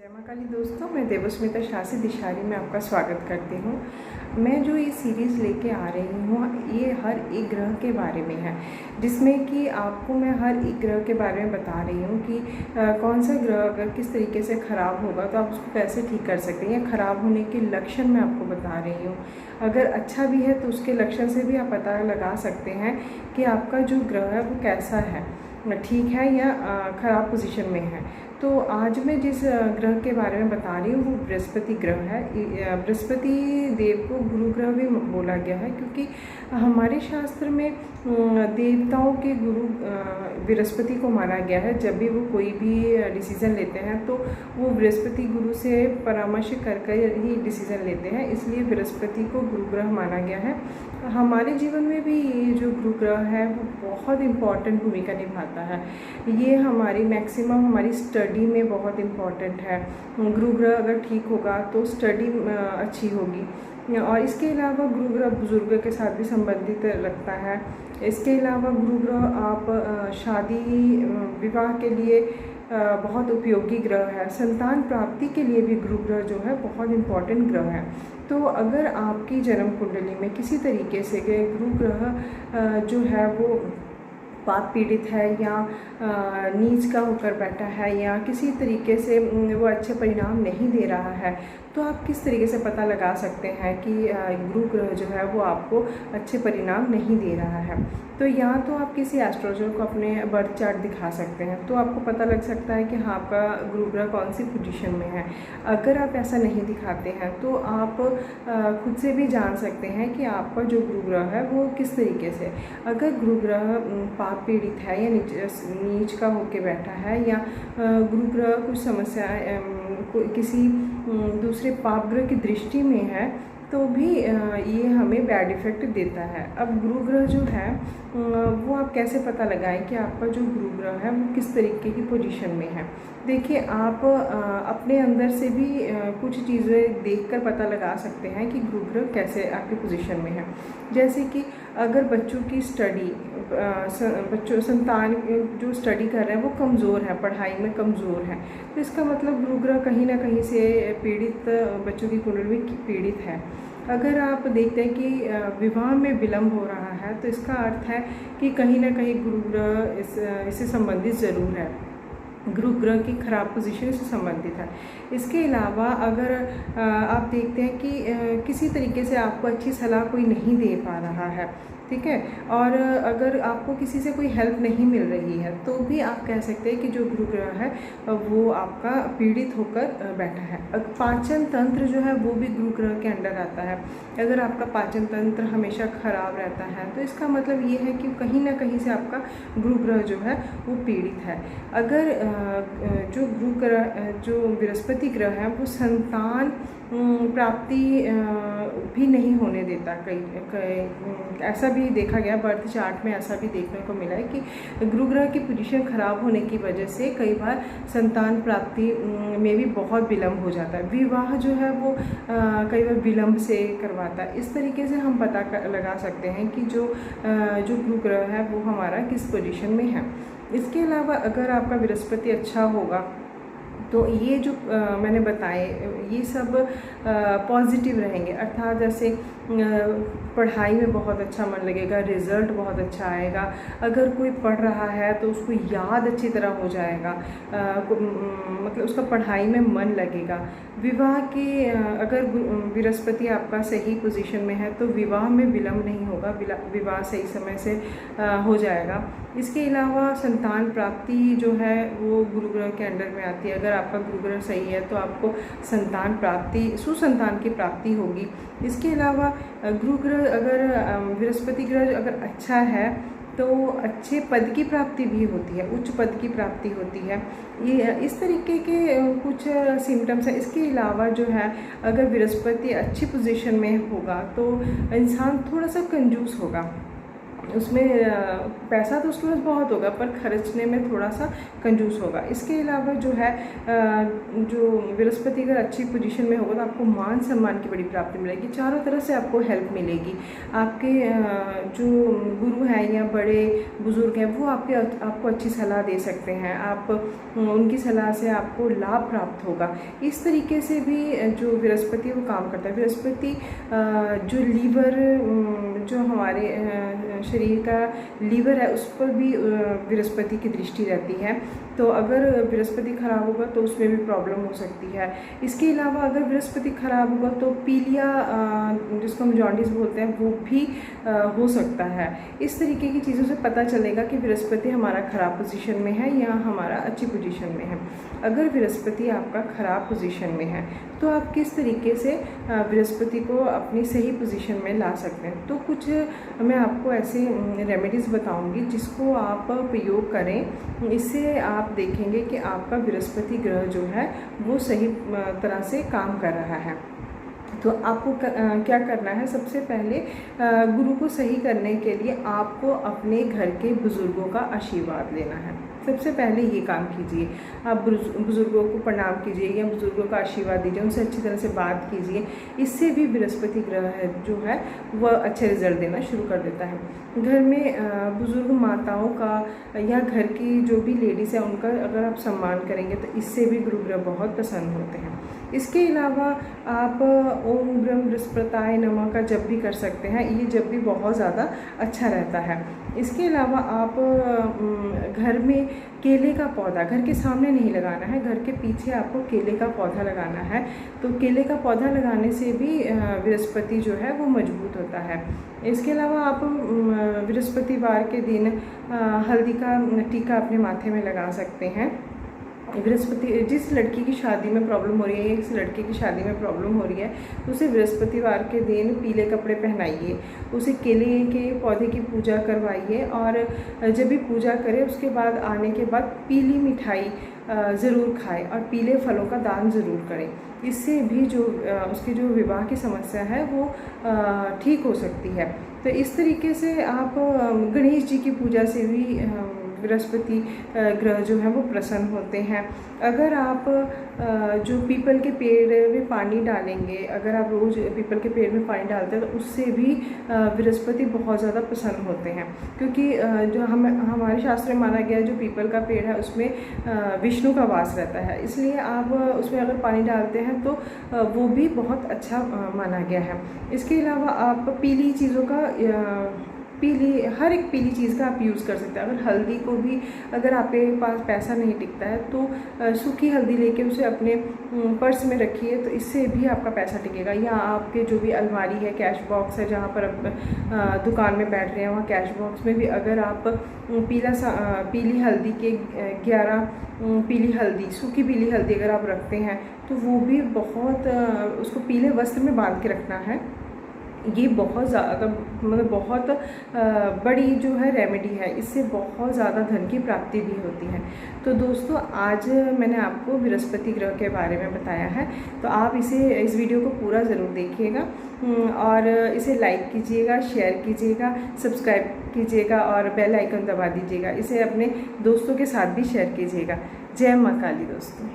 जय मां काली दोस्तों, मैं देवस्मिता शासी दिशारी में आपका स्वागत करती हूँ। मैं जो ये सीरीज़ लेके आ रही हूँ ये हर एक ग्रह के बारे में है, जिसमें कि आपको मैं हर एक ग्रह के बारे में बता रही हूँ कि कौन सा ग्रह अगर किस तरीके से ख़राब होगा तो आप उसको कैसे ठीक कर सकते हैं, या ख़राब होने के लक्षण मैं आपको बता रही हूँ। अगर अच्छा भी है तो उसके लक्षण से भी आप पता लगा सकते हैं कि आपका जो ग्रह है वो कैसा है, ठीक है या ख़राब पोजीशन में है। तो आज मैं जिस ग्रह के बारे में बता रही हूँ वो बृहस्पति ग्रह है। बृहस्पति देव को गुरु ग्रह भी बोला गया है, क्योंकि हमारे शास्त्र में देवताओं के गुरु बृहस्पति को माना गया है। जब भी वो कोई भी डिसीज़न लेते हैं तो वो बृहस्पति गुरु से परामर्श कर ही डिसीज़न लेते हैं, इसलिए बृहस्पति को गुरु ग्रह माना गया है। हमारे जीवन में भी ये जो गुरु ग्रह है वो बहुत इम्पॉर्टेंट भूमिका निभाता है। ये हमारी मैक्सिमम हमारी स्टडी में बहुत इम्पॉर्टेंट है। गुरु ग्रह अगर ठीक होगा तो स्टडी अच्छी होगी। और इसके अलावा गुरु ग्रह बुजुर्ग के साथ भी संबंधित रखता है। इसके अलावा गुरु ग्रह आप शादी विवाह के लिए बहुत उपयोगी ग्रह है। संतान प्राप्ति के लिए भी गुरु ग्रह जो है बहुत इम्पॉर्टेंट ग्रह है। तो अगर आपकी जन्म कुंडली में किसी तरीके से गुरु ग्रह जो है वो पाप पीड़ित है या नीच का होकर बैठा है या किसी तरीके से वो अच्छे परिणाम नहीं दे रहा है, तो आप किस तरीके से पता लगा सकते हैं कि गुरु ग्रह जो है वो आपको अच्छे परिणाम नहीं दे रहा है। तो या तो आप किसी एस्ट्रोलॉजर को अपने बर्थ चार्ट दिखा सकते हैं, तो आपको पता लग सकता है कि हाँ आपका गुरु ग्रह कौन सी पोजीशन में है। अगर आप ऐसा नहीं दिखाते हैं तो आप खुद से भी जान सकते हैं कि आपका जो गुरु ग्रह है वो किस तरीके से, अगर गुरु ग्रह पाप पीड़ित है या नीच का होके बैठा है या गुरु ग्रह कुछ समस्या किसी दूसरे पाप ग्रह की दृष्टि में है तो भी ये हमें बैड इफ़ेक्ट देता है। अब गुरु ग्रह जो है वो आप कैसे पता लगाएं कि आपका जो गुरु ग्रह है वो किस तरीके की पोजीशन में है। देखिए, आप अपने अंदर से भी कुछ चीज़ें देखकर पता लगा सकते हैं कि गुरु ग्रह कैसे आपकी पोजीशन में है। जैसे कि अगर बच्चों की स्टडी संतान जो स्टडी कर रहे हैं वो कमज़ोर है, पढ़ाई में कमज़ोर है, तो इसका मतलब गुरु ग्रह कहीं ना कहीं से पीड़ित, बच्चों की कुंडली में पीड़ित है। अगर आप देखते हैं कि विवाह में विलम्ब हो रहा है तो इसका अर्थ है कि कहीं ना कहीं गुरु ग्रह इससे संबंधित ज़रूर है, गुरु ग्रह की खराब पोजीशन से संबंधित है। इसके अलावा अगर आप देखते हैं कि किसी तरीके से आपको अच्छी सलाह कोई नहीं दे पा रहा है, ठीक है, और अगर आपको किसी से कोई हेल्प नहीं मिल रही है तो भी आप कह सकते हैं कि जो गुरु ग्रह है वो आपका पीड़ित होकर बैठा है। पाचन तंत्र जो है वो भी गुरु ग्रह के अंडर आता है। अगर आपका पाचन तंत्र हमेशा ख़राब रहता है तो इसका मतलब ये है कि कहीं ना कहीं से आपका गुरु ग्रह जो है वो पीड़ित है। अगर जो गुरु ग्रह जो बृहस्पति ग्रह है वो संतान प्राप्ति भी नहीं होने देता, कई ऐसा भी देखा गया, बर्थ चार्ट में ऐसा भी देखने को मिला है कि गुरु ग्रह की पोजीशन ख़राब होने की वजह से कई बार संतान प्राप्ति में भी बहुत विलम्ब हो जाता है। विवाह जो है वो कई बार विलम्ब से करवाता है। इस तरीके से हम पता लगा सकते हैं कि जो गुरु ग्रह है वो हमारा किस पोजीशन में है। इसके अलावा अगर आपका बृहस्पति अच्छा होगा तो ये जो मैंने बताए ये सब पॉजिटिव रहेंगे, अर्थात जैसे पढ़ाई में बहुत अच्छा मन लगेगा, रिज़ल्ट बहुत अच्छा आएगा। अगर कोई पढ़ रहा है तो उसको याद अच्छी तरह हो जाएगा, मतलब उसका पढ़ाई में मन लगेगा। विवाह के अगर बृहस्पति आपका सही पोजीशन में है तो विवाह में विलम्ब नहीं होगा, विवाह सही समय से हो जाएगा। इसके अलावा संतान प्राप्ति जो है वो गुरु ग्रह के अंडर में आती है। अगर आपका गुरु ग्रह सही है तो आपको संतान प्राप्ति, सुसंतान की प्राप्ति होगी। इसके अलावा गुरु ग्रह अगर बृहस्पति ग्रह अगर अच्छा है तो अच्छे पद की प्राप्ति भी होती है, उच्च पद की प्राप्ति होती है। ये इस तरीके के कुछ सिम्टम्स हैं। इसके अलावा जो है अगर बृहस्पति अच्छी पोजीशन में होगा तो इंसान थोड़ा सा कंजूस होगा, उसमें पैसा तो उसके पास बहुत होगा पर खर्चने में थोड़ा सा कंजूस होगा। इसके अलावा जो है जो बृहस्पति अगर अच्छी पोजीशन में होगा तो आपको मान सम्मान की बड़ी प्राप्ति मिलेगी, चारों तरफ से आपको हेल्प मिलेगी। आपके जो गुरु हैं या बड़े बुजुर्ग हैं वो आपको अच्छी सलाह दे सकते हैं, आप उनकी सलाह से आपको लाभ प्राप्त होगा। इस तरीके से भी जो बृहस्पति वो काम करता है। बृहस्पति जो लीवर, जो हमारे शरीर का लीवर है उस पर भी बृहस्पति की दृष्टि रहती है, तो अगर बृहस्पति खराब होगा तो उसमें भी प्रॉब्लम हो सकती है। इसके अलावा अगर बृहस्पति खराब होगा तो पीलिया, जिसको हम जॉन्डिस बोलते हैं, वो भी हो सकता है। इस तरीके की चीज़ों से पता चलेगा कि बृहस्पति हमारा ख़राब पोजीशन में है या हमारा अच्छी पोजीशन में है। अगर बृहस्पति आपका ख़राब पोजीशन में है तो आप किस तरीके से बृहस्पति को अपनी सही पोजीशन में ला सकते हैं। तो कुछ मैं आपको ऐसे रेमेडीज़ बताऊंगी जिसको आप प्रयोग करें, इससे आप देखेंगे कि आपका बृहस्पति ग्रह जो है वो सही तरह से काम कर रहा है। तो आपको क्या करना है, सबसे पहले गुरु को सही करने के लिए आपको अपने घर के बुज़ुर्गों का आशीर्वाद लेना है। सबसे पहले ये काम कीजिए, आप बुज़ुर्गों को प्रणाम कीजिए या बुज़ुर्गों का आशीर्वाद दीजिए, उनसे अच्छी तरह से बात कीजिए। इससे भी बृहस्पति ग्रह जो है वह अच्छे रिजल्ट देना शुरू कर देता है। घर में बुज़ुर्ग माताओं का या घर की जो भी लेडीज़ है उनका अगर आप सम्मान करेंगे तो इससे भी गुरु ग्रह बहुत प्रसन्न होते हैं। इसके अलावा आप ओम ब्रह्म बृहस्पताय नमः का जप भी कर सकते हैं, ये जप भी बहुत ज़्यादा अच्छा रहता है। इसके अलावा आप घर में केले का पौधा घर के सामने नहीं लगाना है, घर के पीछे आपको केले का पौधा लगाना है। तो केले का पौधा लगाने से भी बृहस्पति जो है वो मजबूत होता है। इसके अलावा आप बृहस्पतिवार के दिन हल्दी का टीका अपने माथे में लगा सकते हैं। बृहस्पति, जिस लड़की की शादी में प्रॉब्लम हो रही है, इस लड़के की शादी में प्रॉब्लम हो रही है, उसे बृहस्पतिवार के दिन पीले कपड़े पहनाइए, उसे केले के पौधे की पूजा करवाइए और जब भी पूजा करे उसके बाद आने के बाद पीली मिठाई ज़रूर खाएं और पीले फलों का दान ज़रूर करें। इससे भी जो उसकी जो विवाह की समस्या है वो ठीक हो सकती है। तो इस तरीके से आप गणेश जी की पूजा से भी बृहस्पति ग्रह जो है वो प्रसन्न होते हैं। अगर आप जो पीपल के पेड़ में पानी डालेंगे, अगर आप रोज़ पीपल के पेड़ में पानी डालते हैं तो उससे भी बृहस्पति बहुत ज़्यादा प्रसन्न होते हैं, क्योंकि जो हमारे शास्त्र में माना गया है जो पीपल का पेड़ है उसमें विष्णु का वास रहता है, इसलिए आप उसमें अगर पानी डालते हैं तो वो भी बहुत अच्छा माना गया है। इसके अलावा आप पीली चीज़ों का हर एक पीली चीज़ का आप यूज़ कर सकते हैं। अगर हल्दी को भी अगर आपके पास पैसा नहीं टिकता है तो सूखी हल्दी लेके उसे अपने पर्स में रखिए, तो इससे भी आपका पैसा टिकेगा। या आपके जो भी अलमारी है, कैश बॉक्स है, जहाँ पर आप दुकान में बैठ रहे हैं वहाँ कैश बॉक्स में भी अगर आप पीली हल्दी के 11 पीली हल्दी, सूखी पीली हल्दी अगर आप रखते हैं तो वो भी बहुत उसको पीले वस्त्र में बांध के रखना है। ये बहुत ज़्यादा मतलब बहुत बड़ी जो है रेमेडी है, इससे बहुत ज़्यादा धन की प्राप्ति भी होती है। तो दोस्तों आज मैंने आपको बृहस्पति ग्रह के बारे में बताया है, तो आप इस वीडियो को पूरा ज़रूर देखिएगा और इसे लाइक कीजिएगा, शेयर कीजिएगा, सब्सक्राइब कीजिएगा और बेल आइकन दबा दीजिएगा। इसे अपने दोस्तों के साथ भी शेयर कीजिएगा। जय माँ काली दोस्तों।